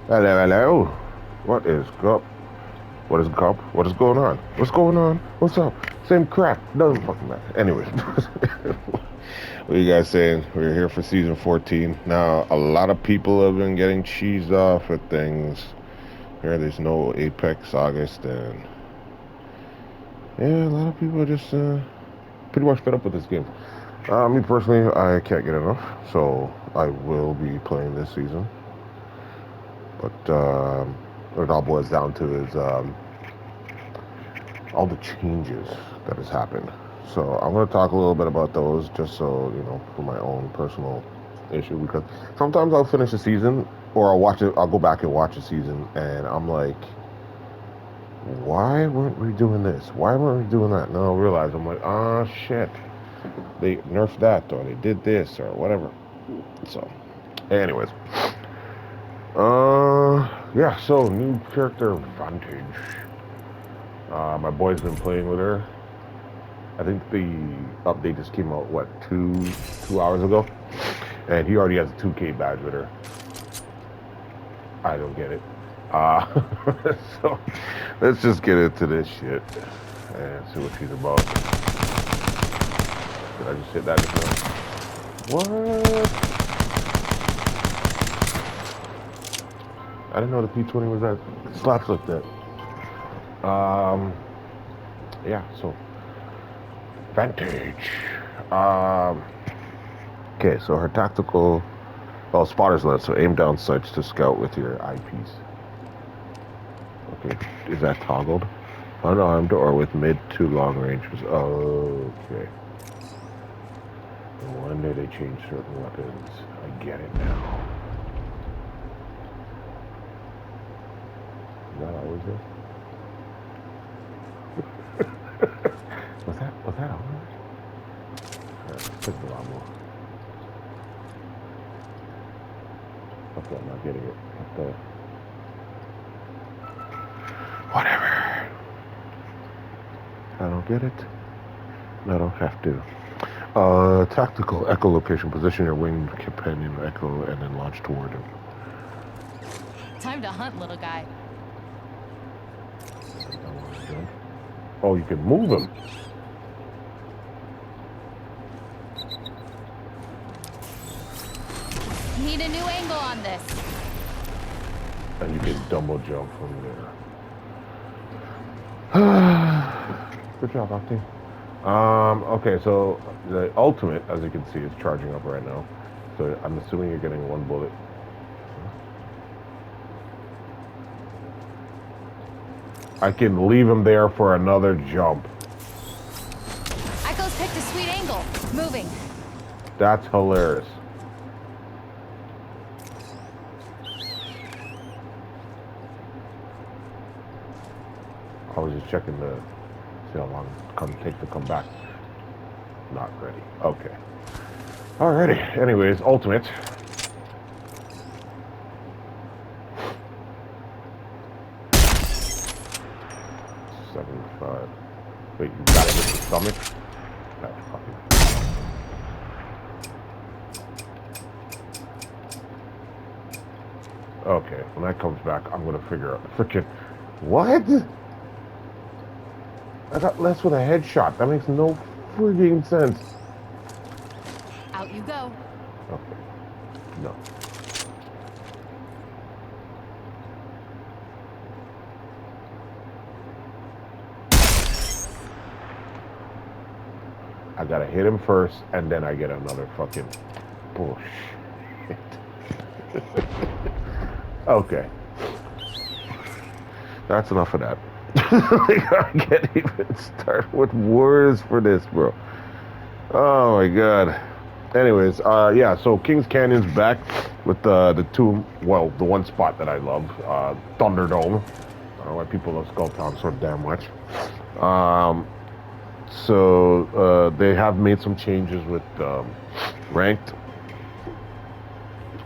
Hello, hello. What is up? What is up? What is going on? What's going on? What's up? Same crap. Doesn't fucking matter. Anyways, what are you guys saying? We're here for season 14. Now, a lot of people have been getting cheesed off at things. Here, there's no Apex August, and yeah, a lot of people are just pretty much fed up with this game. Me personally, I can't get enough, so I will be playing this season. But what it all boils down to is all the changes that has happened. So I'm going to talk a little bit about those, just so you know, for my own personal issue. Because sometimes I'll finish a season, or I'll watch it. I'll go back and watch a season, and I'm like, why weren't we doing this? Why weren't we doing that? And then I'll realize I'm like, oh shit, they nerfed that, or they did this, or whatever. So, anyways, yeah. So new character Vantage. My boy's been playing with her. I think the update just came out, what, 2 hours ago? And he already has a 2K badge with her. I don't get it. So let's just get into this shit and see what she's about. Did I just hit that just now? What? I didn't know the P20 was that slaps like that. Yeah, so Vantage. Um, okay, so her tactical, well, spotter's left, so aim down sights to scout with your eyepiece. Okay, is that toggled? Unarmed or with mid to long range. Okay. No wonder they changed certain weapons. I get it now. Is that always there? Was that always? Let's take a lot more. Okay, I'm not getting it. What the? Whatever. I don't get it. I don't have to. Tactical echolocation. Position your winged companion echo and then launch toward him. Time to hunt, little guy. Oh, you can move him. Need a new angle on this. And you can double jump from there. Good job, Octane. Okay, so the ultimate, as you can see, is charging up right now. So I'm assuming you're getting one bullet. I can leave him there for another jump. Echo's picked a sweet angle. Moving. That's hilarious. I was just checking to see how long it take to come back. Not ready. Okay. Alrighty. Anyways, ultimate. 75. Wait, you got it with the stomach? That fucking. Okay, when that comes back, I'm gonna figure out the freaking. What? I got less with a headshot. That makes no freaking sense. Out you go. Okay. No. I gotta hit him first, and then I get another fucking bullshit. Okay. That's enough of that. I can't even start with words for this, bro. Oh my god. Anyways, yeah, so Kings Canyon's back with the two, well, the one spot that I love, Thunderdome. I don't know why people love Skulltown so damn much. So they have made some changes with ranked,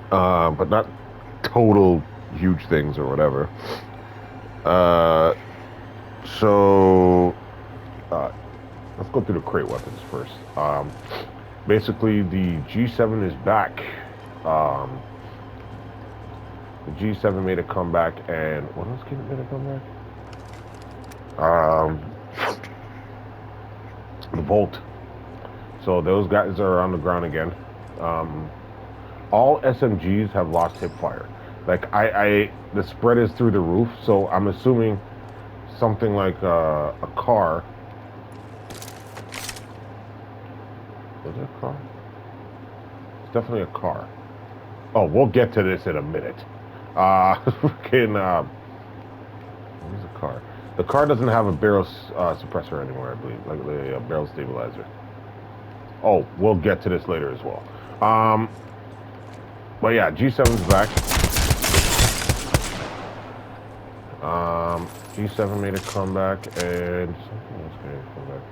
but not total huge things or whatever. Uh, so let's go through the crate weapons first. Basically, the G7 is back. Um, The G7 made a comeback, and what else made a comeback? The Volt. So those guys are on the ground again. All SMGs have lost hip fire. Like the spread is through the roof. So I'm assuming something like a car. Was it a car? It's definitely a car. Oh, we'll get to this in a minute. Freaking, what is a car? The car doesn't have a barrel suppressor anymore, I believe, like the barrel stabilizer. Oh, we'll get to this later as well. But yeah, G7's back. G7 made a comeback, and something else made a comeback.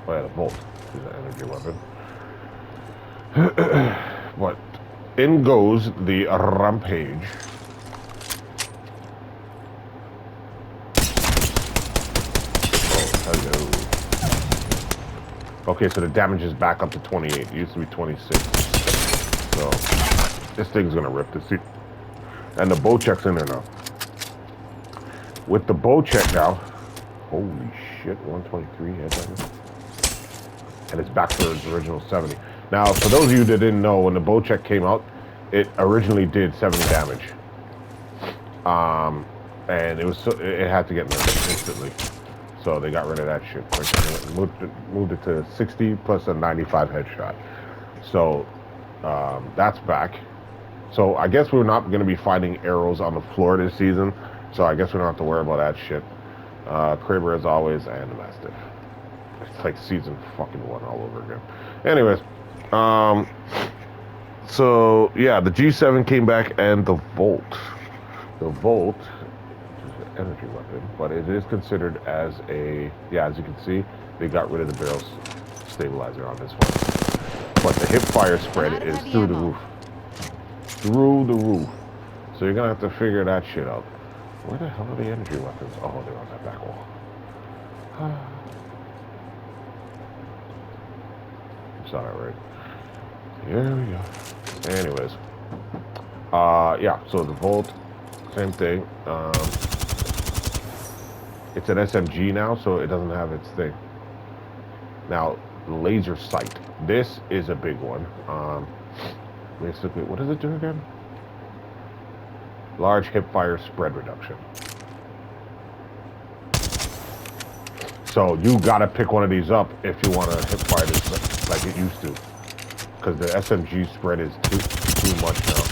Oh yeah, the Volt is an energy weapon. But in goes the Rampage. Oh, hello. Okay, so the damage is back up to 28. It used to be 26. So this thing's gonna rip the seat. And the bow check's in there now. With the bow check now, holy shit, 123 head damage. And it's back to its original 70. Now, for those of you that didn't know, when the bow check came out, it originally did 70 damage. And it had to get nerfed instantly. So they got rid of that shit quick. Moved it to 60 plus a 95 headshot. So that's back. So I guess we're not going to be fighting arrows on the floor this season. So I guess we don't have to worry about that shit. Kraber as always, and the Mastiff. It's like season fucking 1 all over again. Anyways, so yeah, the G7 came back, and the Volt. The Volt is an energy weapon, but it is considered as a, yeah, as you can see, they got rid of the barrel stabilizer on this one. But the hip fire spread is through the roof. Through the roof. So you're gonna have to figure that shit out. Where the hell are the energy weapons? Oh, they're on that back wall. Saw that right. Here we go. Anyways. Yeah, so the Volt, same thing. It's an SMG now, so it doesn't have its thing. Now, laser sight. This is a big one. Basically, what does it do again? Large hip fire spread reduction. So you gotta pick one of these up if you want to hip fire this like it used to, because the SMG spread is too much now.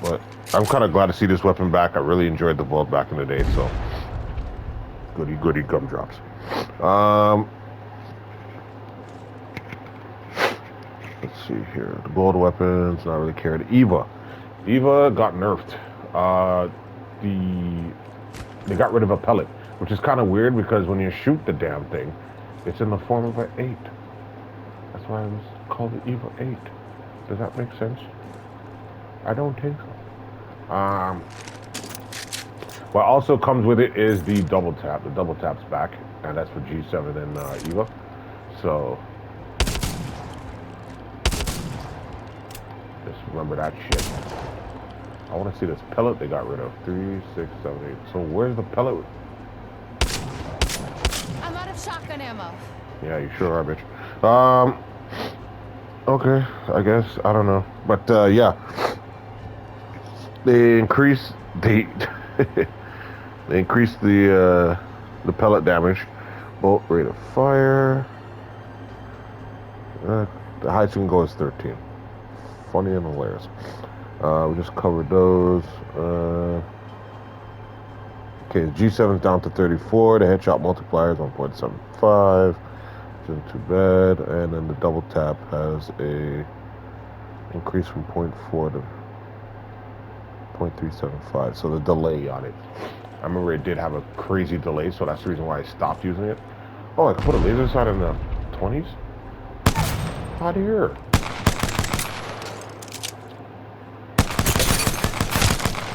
But I'm kind of glad to see this weapon back. I really enjoyed the Volt back in the day. So goody gumdrops. Let's see here. The gold weapons, not really cared. Eva got nerfed. They got rid of a pellet, which is kind of weird because when you shoot the damn thing, it's in the form of an 8. That's why it was called the Eva 8. Does that make sense? I don't think so. What also comes with it is the double tap. The double tap's back, and that's for G7 and Eva. So just remember that shit. I want to see this pellet they got rid of. 3, 6, 7, 8. So where's the pellet? I'm out of shotgun ammo. Yeah, you sure are, bitch. Okay, I guess. I don't know. But, yeah. They increased the... they increased the pellet damage. Bolt rate of fire. The highest you can go is 13. Funny and hilarious. We just covered those. Okay, G7's down to 34. The headshot multiplier is 1.75. Which isn't too bad. And then the double tap has a increase from 0.4 to 0.375. So the delay on it. I remember it did have a crazy delay, so that's the reason why I stopped using it. Oh, I can put a laser sight in the 20s? Out here.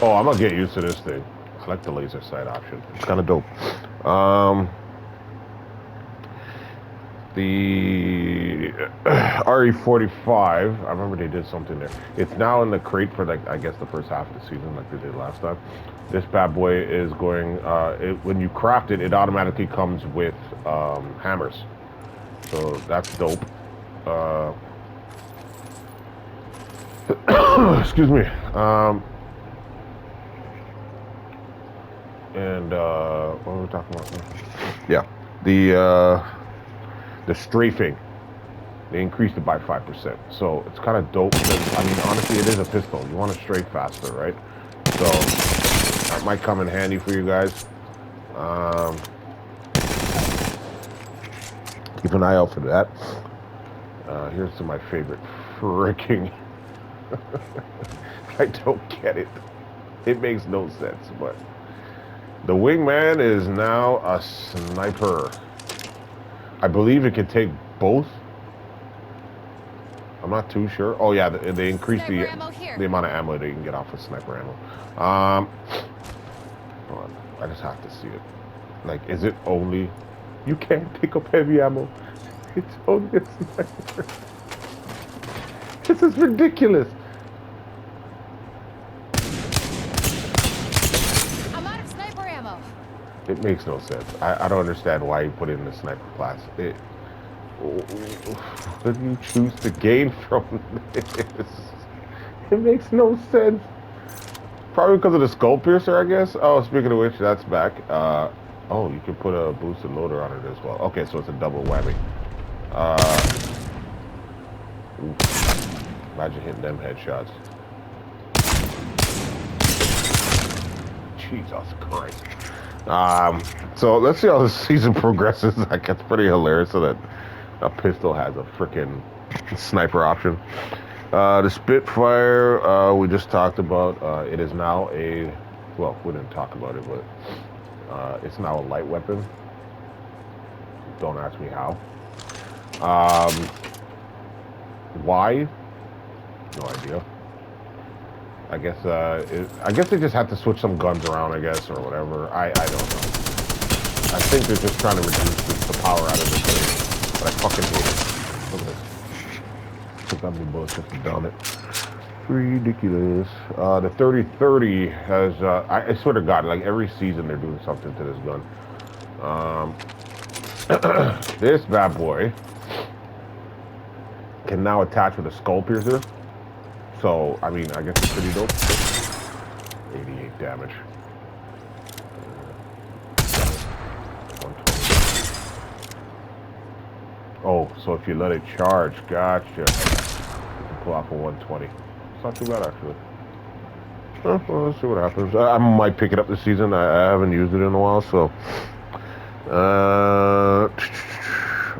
Oh, I'm gonna get used to this thing. I like the laser sight option. It's kind of dope. The RE45, I remember they did something there. It's now in the crate for like I guess the first half of the season, like they did last time. This bad boy is going. When you craft it, it automatically comes with hammers, so that's dope. Excuse me. And what were we talking about? Yeah, the strafing. They increased it by 5%. So it's kind of dope because, I mean, honestly, it is a pistol. You want to strafe faster, right? So that might come in handy for you guys. Keep an eye out for that. Here's to my favorite freaking... I don't get it. It makes no sense, but... The wingman is now a sniper. I believe it can take both. I'm not too sure. Oh yeah, they increased the amount of ammo that you can get off of sniper ammo. Hold on, I just have to see it. Like, is it only? You can't pick up heavy ammo. It's only a sniper. This is ridiculous. I'm out of sniper ammo. It makes no sense. I don't understand why you put it in the sniper class. What do you choose to gain from this? It makes no sense. Probably because of the skull piercer, I guess. Oh, speaking of which, that's back. Oh, you can put a boosted loader on it as well. Okay, so it's a double whammy. Imagine hitting them headshots. Jesus Christ. So let's see how the season progresses. Like, it's pretty hilarious so that a pistol has a freaking sniper option. The Spitfire, we just talked about. It is now a, well, we didn't talk about it, but it's now a light weapon. Don't ask me how. Why? No idea. I guess they just had to switch some guns around, I guess, or whatever. I don't know. I think they're just trying to reduce the power out of this thing. But I fucking hate it. Look at this. Took how many bullets just to down it. Ridiculous. The 3030 has, I swear to God, like every season they're doing something to this gun. This bad boy can now attach with a skull piercer. So, I mean, I guess it's pretty dope. 88 damage. 120. Oh, so if you let it charge, gotcha. You can pull off a 120. It's not too bad, actually. Well, let's see what happens. I might pick it up this season. I haven't used it in a while, so... I'm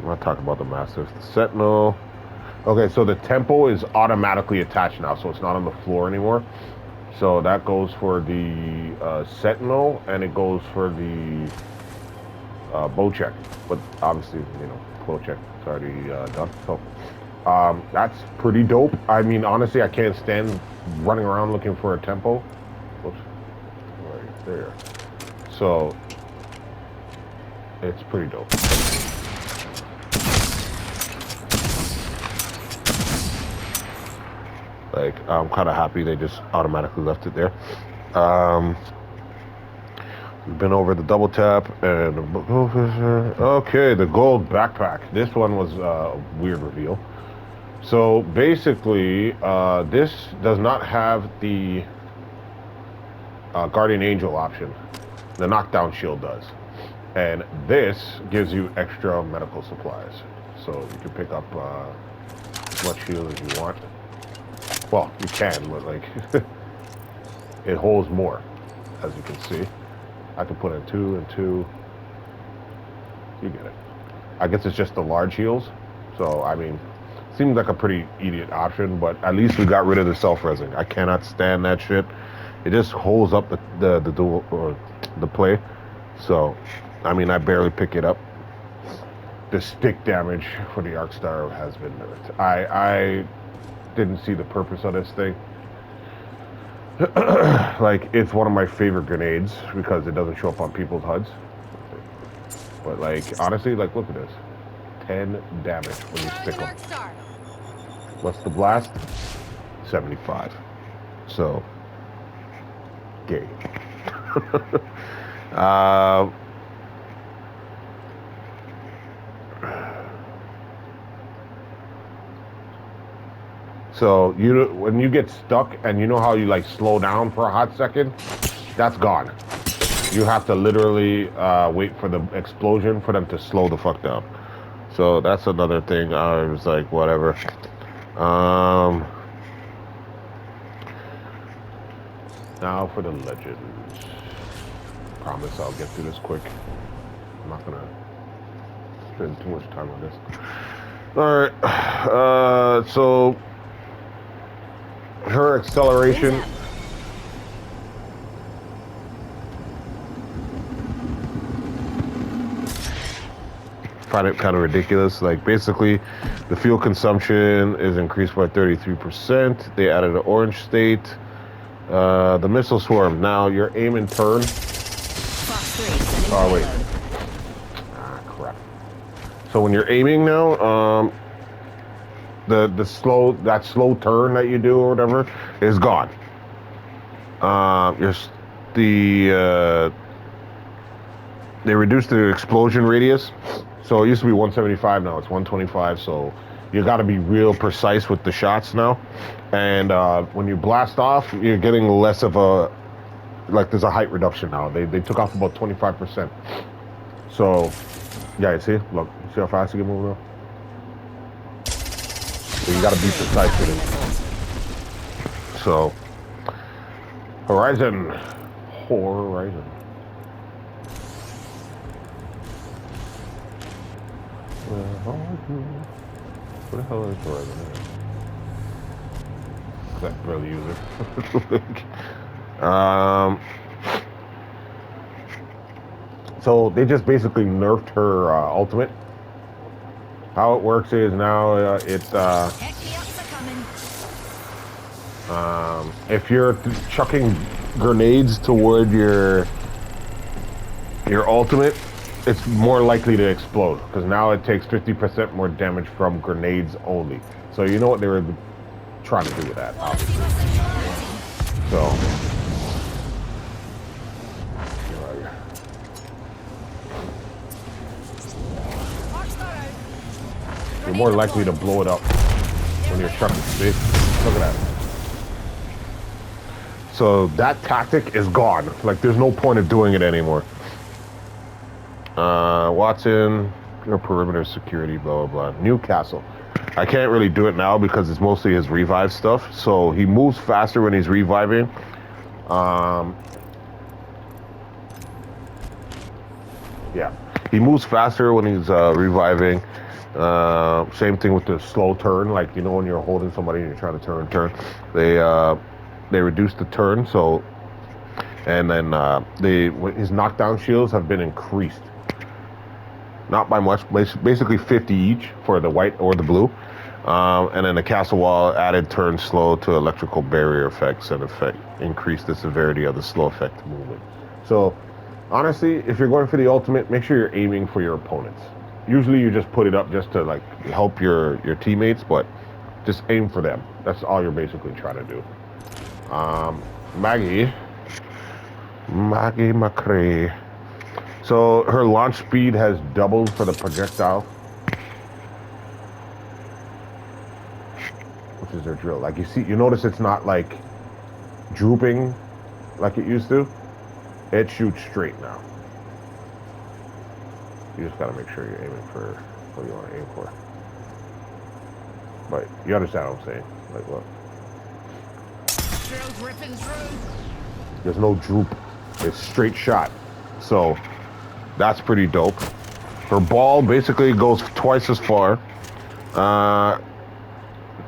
not talking about the Masters. The Sentinel... Okay, so the tempo is automatically attached now, so it's not on the floor anymore. So that goes for the Sentinel, and it goes for the bow check. But obviously, you know, bow check is already done. So that's pretty dope. I mean, honestly, I can't stand running around looking for a tempo. Whoops. Right there. So it's pretty dope. Like, I'm kind of happy they just automatically left it there. We've been over the double tap and okay, the gold backpack. This one was a weird reveal. So basically, this does not have the Guardian Angel option. The knockdown shield does, and this gives you extra medical supplies. So you can pick up as much shield as you want. Well, you can, but like, it holds more, as you can see. I can put in 2 and 2. You get it. I guess it's just the large heals. So, I mean, seems like a pretty idiot option, but at least we got rid of the self-resing. I cannot stand that shit. It just holds up the dual, or the play. So, I mean, I barely pick it up. The stick damage for the Arcstar has been nerfed. I didn't see the purpose of this thing. Like, it's one of my favorite grenades because it doesn't show up on people's HUDs. But like, honestly, like, look at this. 10 damage when you stick Throwing an them. arc star. What's the blast? 75. So, gay. uh, so when you get stuck and you know how you like slow down for a hot second, that's gone. You have to literally wait for the explosion for them to slow the fuck down. So that's another thing. I was like, whatever. Now for the legends. Promise I'll get through this quick. I'm not gonna spend too much time on this. All right. So her acceleration. Find it kind of ridiculous. Like basically, the fuel consumption is increased by 33%. They added an orange state. The missile swarm. Now your aim and turn. Oh wait. Ah crap. So when you're aiming now, the slow turn that you do or whatever is gone. They reduced the explosion radius. So it used to be 175, now it's 125. So you got to be real precise with the shots now. And when you blast off, you're getting less of a, like there's a height reduction now. They took off about 25%. So yeah, you see, look, you see how fast you can move now? So you got to be precise with it. So Horizon. What the hell is Horizon? Because I barely use it. So they just basically nerfed her ultimate. How it works is now if you're chucking grenades toward your ultimate, it's more likely to explode because now it takes 50% more damage from grenades only. So you know what they were trying to do with that, obviously. So you're more likely to blow it up when you're chucking. See? Look at that. So that tactic is gone. Like there's no point of doing it anymore. Watson, your perimeter security, blah, blah, blah. Newcastle. I can't really do it now because it's mostly his revive stuff. So he moves faster when he's reviving. Yeah, he moves faster when he's reviving. Same thing with the slow turn. Like, you know, when you're holding somebody and you're trying to turn. They reduce the turn. So, and then his knockdown shields have been increased. Not by much, basically 50 each for the white or the blue. And then the castle wall added turn slow to electrical barrier effects and increase the severity of the slow effect movement. So honestly, if you're going for the ultimate, make sure you're aiming for your opponents. Usually you just put it up just to like help your teammates, but just aim for them. That's all you're basically trying to do. Maggie McCrae. So her launch speed has doubled for the projectile, which is her drill. Like you notice it's not like drooping like it used to. It shoots straight now. You just gotta make sure you're aiming for what you want to aim for. But you understand what I'm saying? Like what? Drill's ripping through. There's no droop. It's straight shot. So that's pretty dope. Her ball basically goes twice as far.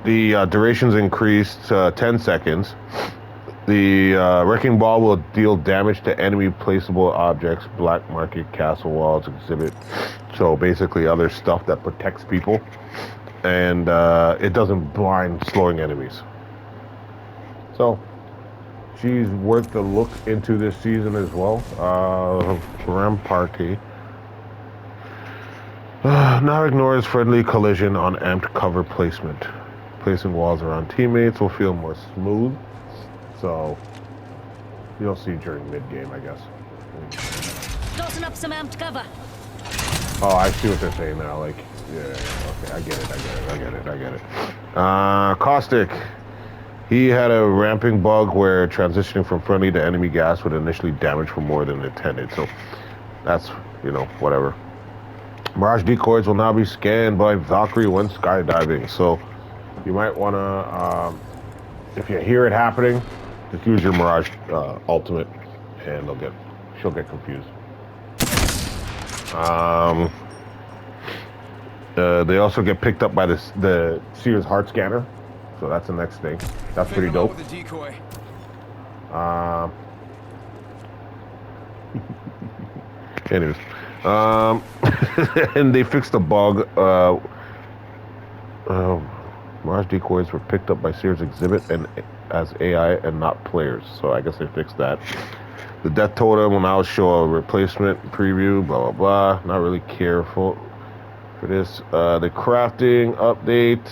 The duration's increased 10 seconds. The wrecking ball will deal damage to enemy placeable objects, black market, castle walls, exhibit. So basically other stuff that protects people. And it doesn't blind slowing enemies. So she's worth the look into this season as well. Ramparte. Now ignores friendly collision on amped cover placement. Placing walls around teammates will feel more smooth. So you'll see during mid-game, I guess. Tossing up some amped cover. Oh, I see what they're saying now. Like, yeah, okay, I get it. Caustic. He had a ramping bug where transitioning from friendly to enemy gas would initially damage for more than intended. So that's, whatever. Mirage decoys will now be scanned by Valkyrie when skydiving. So you might want to, if you hear it happening, just use your Mirage ultimate, and she'll get confused. They also get picked up by the Sears heart scanner, so that's the next thing. That's pretty dope. With the decoy. Anyways, and they fixed the bug. Mirage decoys were picked up by Sears exhibit and as AI and not players, so I guess they fixed that. The death totem will now show a replacement preview. Blah blah blah. Not really careful for this. The crafting update.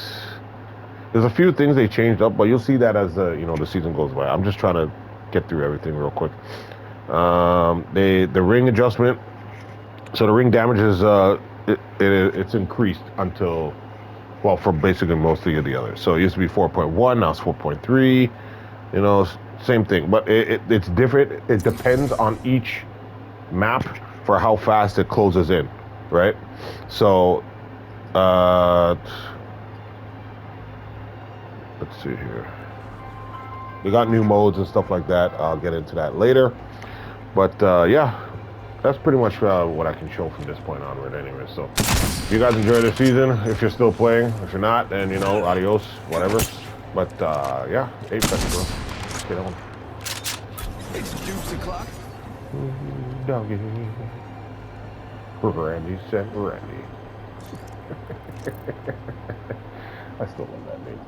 There's a few things they changed up, but you'll see that as the season goes by. I'm just trying to get through everything real quick. The ring adjustment. So the ring damage is it's increased until, well, for basically most of the others. So it used to be 4.1, now it's 4.3. Same thing, but it's different. It depends on each map for how fast it closes in, right? So let's see here. We got new modes and stuff like that. I'll get into that later. But yeah, that's pretty much what I can show from this point onward anyway. So if you guys enjoy the season, if you're still playing, if you're not, then adios, whatever. But yeah, 8 seconds, bro. Let's get on. It's deuce o'clock. Doggy. Randy said Randy. I still love that name.